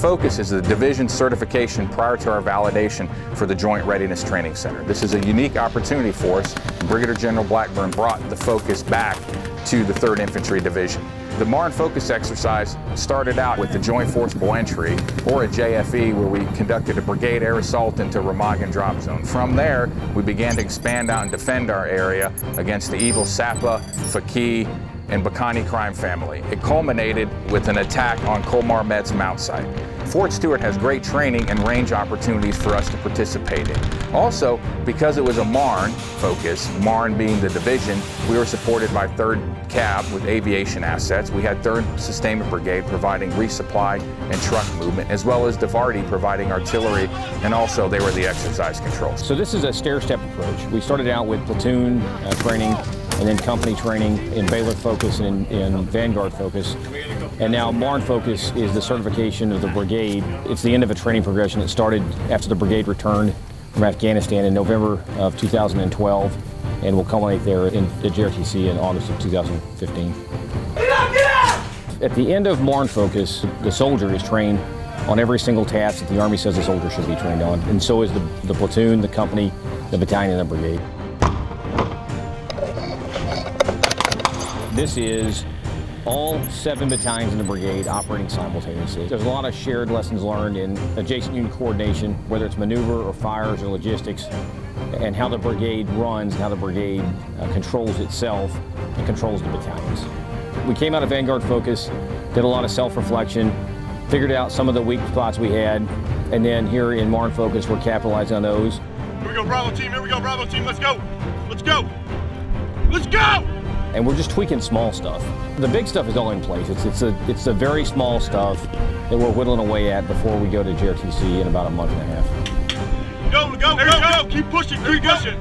Focus is the division certification prior to our validation for the Joint Readiness Training Center. This is a unique opportunity for us. Brigadier General Blackburn brought the Focus back to the 3rd Infantry Division. The Marne Focus exercise started out with the Joint Forcible Entry, or a JFE, where we conducted a brigade air assault into Remagen drop zone. From there, we began to expand out and defend our area against the evil Sapa, Faki, and Bakani crime family. It culminated with an attack on Colmar Met's Mount site. Fort Stewart has great training and range opportunities for us to participate in. Also, because it was a Marne Focus, Marne being the division, we were supported by 3rd Cab with aviation assets. We had 3rd Sustainment Brigade providing resupply and truck movement, as well as Devarty providing artillery, and also they were the exercise controls. So this is a stair-step approach. We started out with platoon training, and then company training in Baylor Focus and in Vanguard Focus. And now Marne Focus is the certification of the brigade. It's the end of a training progression that started after the brigade returned from Afghanistan in November of 2012 and will culminate there in the JRTC in August of 2015. At the end of Marne Focus, the soldier is trained on every single task that the Army says the soldier should be trained on, and so is the platoon, the company, the battalion, and the brigade. This is all 7 battalions in the brigade operating simultaneously. There's a lot of shared lessons learned in adjacent unit coordination, whether it's maneuver or fires or logistics, and how the brigade runs, and how the brigade controls itself and controls the battalions. We came out of Vanguard Focus, did a lot of self-reflection, figured out some of the weak spots we had, and then here in Marne Focus, we're capitalizing on those. Here we go, Bravo team, here we go, Bravo team, let's go! Let's go! Let's go! And we're just tweaking small stuff. The big stuff is all in place. It's the very small stuff that we're whittling away at before we go to JRTC in about a month and a half. Go, go, go, go! Keep pushing, keep pushing!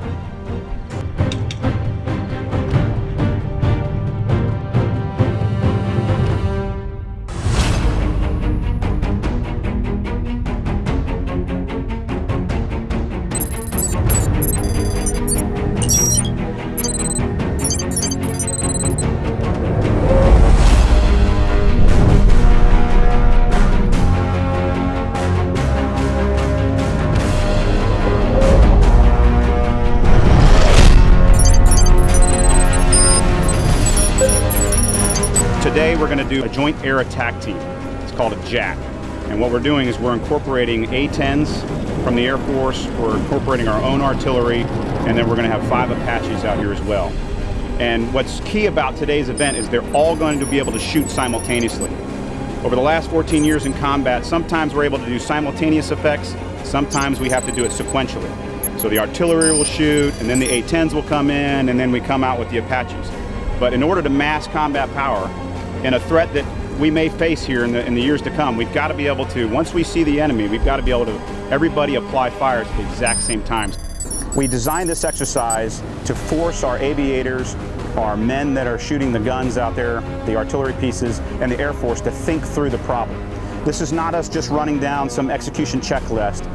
Today we're going to do a joint air attack team. It's called a JAT. And what we're doing is we're incorporating A-10s from the Air Force, we're incorporating our own artillery, and then we're going to have 5 Apaches out here as well. And what's key about today's event is they're all going to be able to shoot simultaneously. Over the last 14 years in combat, sometimes we're able to do simultaneous effects, sometimes we have to do it sequentially. So the artillery will shoot, and then the A-10s will come in, and then we come out with the Apaches. But in order to mass combat power, in a threat that we may face here in the years to come, we've got to be able to, once we see the enemy, we've got to be able to, everybody apply fires at the exact same time. We designed this exercise to force our aviators, our men that are shooting the guns out there, the artillery pieces, and the Air Force to think through the problem. This is not us just running down some execution checklist.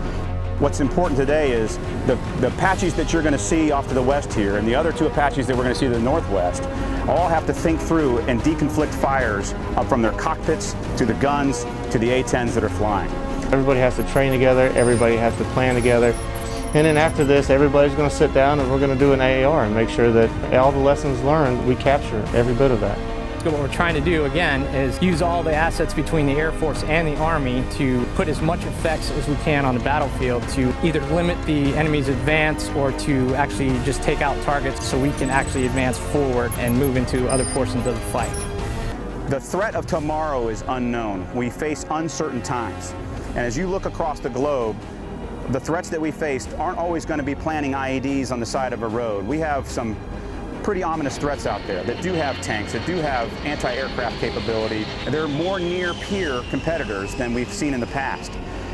What's important today is the Apaches that you're going to see off to the west here and the other 2 Apaches that we're going to see to the northwest all have to think through and deconflict fires from their cockpits to the guns to the A-10s that are flying. Everybody has to train together, everybody has to plan together, and then after this everybody's going to sit down and we're going to do an AAR and make sure that all the lessons learned, we capture every bit of that. So what we're trying to do, again, is use all the assets between the Air Force and the Army to put as much effects as we can on the battlefield to either limit the enemy's advance or to actually just take out targets so we can actually advance forward and move into other portions of the fight. The threat of tomorrow is unknown. We face uncertain times. And as you look across the globe, the threats that we faced aren't always going to be planting IEDs on the side of a road. We have some pretty ominous threats out there that do have tanks, that do have anti-aircraft capability, and they're more near-peer competitors than we've seen in the past.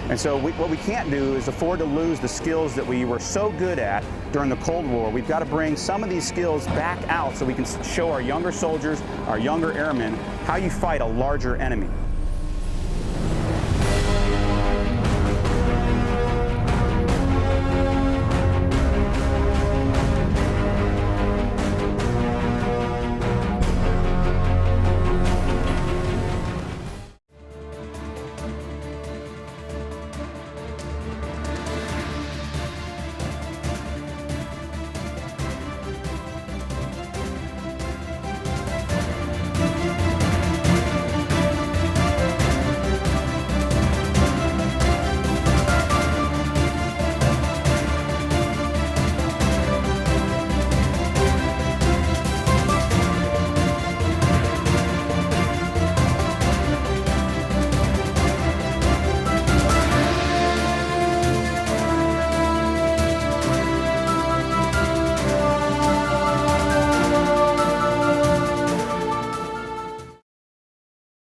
And so what we can't do is afford to lose the skills that we were so good at during the Cold War. We've got to bring some of these skills back out so we can show our younger soldiers, our younger airmen, how you fight a larger enemy.